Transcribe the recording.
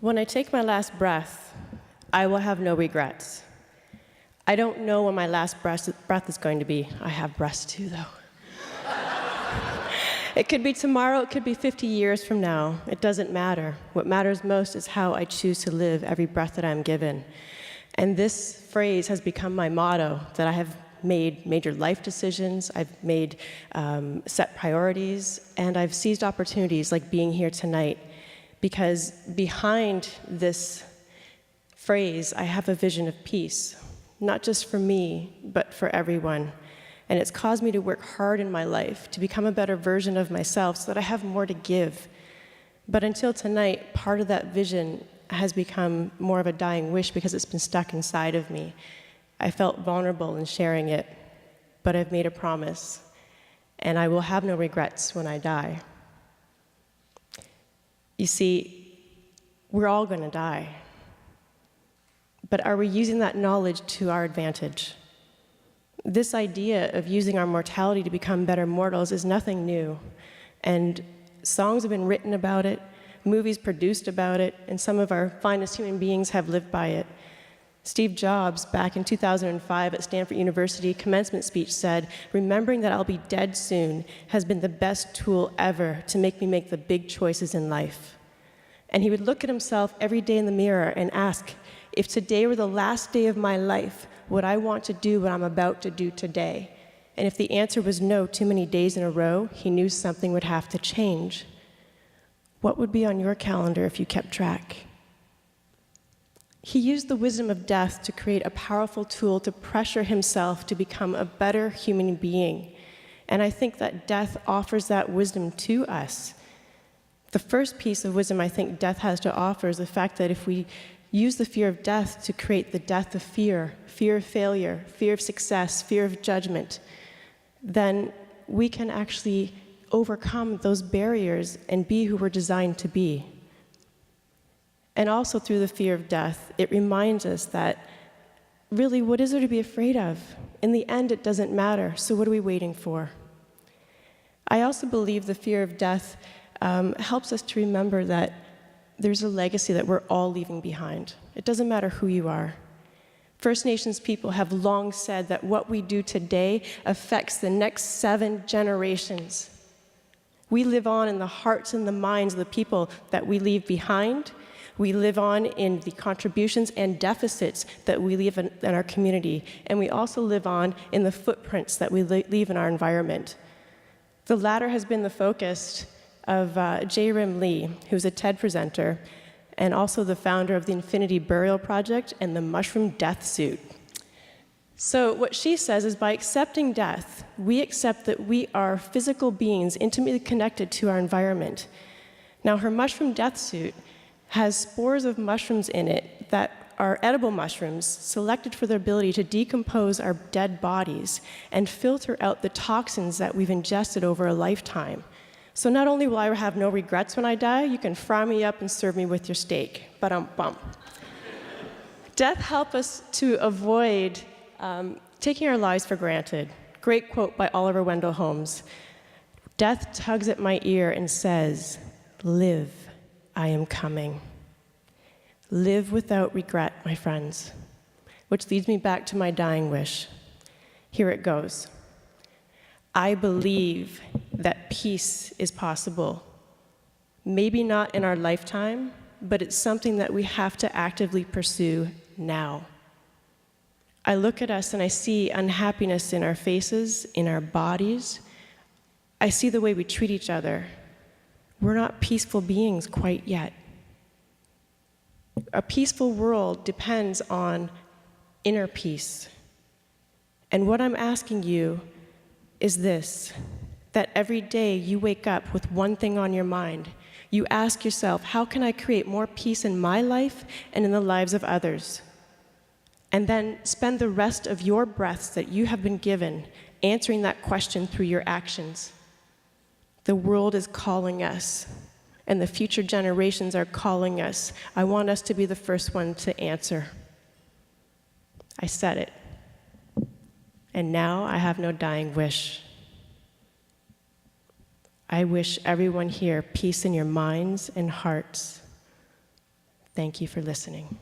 When I take my last breath, I will have no regrets. I don't know when my last breath is going to be. I have breaths too, though. It could be tomorrow, it could be 50 years from now. It doesn't matter. What matters most is how I choose to live every breath that I'm given. And this phrase has become my motto, that I have made major life decisions, I've made set priorities, and I've seized opportunities like being here tonight. Because behind this phrase, I have a vision of peace, not just for me, but for everyone. And it's caused me to work hard in my life to become a better version of myself so that I have more to give. But until tonight, part of that vision has become more of a dying wish because it's been stuck inside of me. I felt vulnerable in sharing it, but I've made a promise, and I will have no regrets when I die. You see, we're all going to die. But are we using that knowledge to our advantage? This idea of using our mortality to become better mortals is nothing new. And songs have been written about it, movies produced about it, and some of our finest human beings have lived by it. Steve Jobs, back in 2005 at Stanford University commencement speech said, "Remembering that I'll be dead soon has been the best tool ever to make me make the big choices in life." And he would look at himself every day in the mirror and ask, if today were the last day of my life, would I want to do what I'm about to do today? And if the answer was no too many days in a row, he knew something would have to change. What would be on your calendar if you kept track? He used the wisdom of death to create a powerful tool to pressure himself to become a better human being. And I think that death offers that wisdom to us. The first piece of wisdom I think death has to offer is the fact that if we use the fear of death to create the death of fear, fear of failure, fear of success, fear of judgment, then we can actually overcome those barriers and be who we're designed to be. And also through the fear of death, it reminds us that really, what is there to be afraid of? In the end, it doesn't matter, so what are we waiting for? I also believe the fear of death helps us to remember that there's a legacy that we're all leaving behind. It doesn't matter who you are. First Nations people have long said that what we do today affects the next 7 generations. We live on in the hearts and the minds of the people that we leave behind. We live on in the contributions and deficits that we leave in our community, and we also live on in the footprints that we leave in our environment. The latter has been the focus of J. Rim Lee, who's a TED presenter, and also the founder of the Infinity Burial Project and the Mushroom Death Suit. So what she says is by accepting death, we accept that we are physical beings intimately connected to our environment. Now, her mushroom death suit has spores of mushrooms in it that are edible mushrooms selected for their ability to decompose our dead bodies and filter out the toxins that we've ingested over a lifetime. So not only will I have no regrets when I die, you can fry me up and serve me with your steak. Ba-dum-bum. Death helps us to avoid taking our lives for granted. Great quote by Oliver Wendell Holmes. Death tugs at my ear and says, "Live, I am coming." Live without regret, my friends. Which leads me back to my dying wish. Here it goes. I believe that peace is possible. Maybe not in our lifetime, but it's something that we have to actively pursue now. I look at us and I see unhappiness in our faces, in our bodies. I see the way we treat each other. We're not peaceful beings quite yet. A peaceful world depends on inner peace. And what I'm asking you is this, that every day you wake up with one thing on your mind. You ask yourself, how can I create more peace in my life and in the lives of others? And then spend the rest of your breaths that you have been given answering that question through your actions. The world is calling us, and the future generations are calling us. I want us to be the first one to answer. I said it. And now I have no dying wish. I wish everyone here peace in your minds and hearts. Thank you for listening.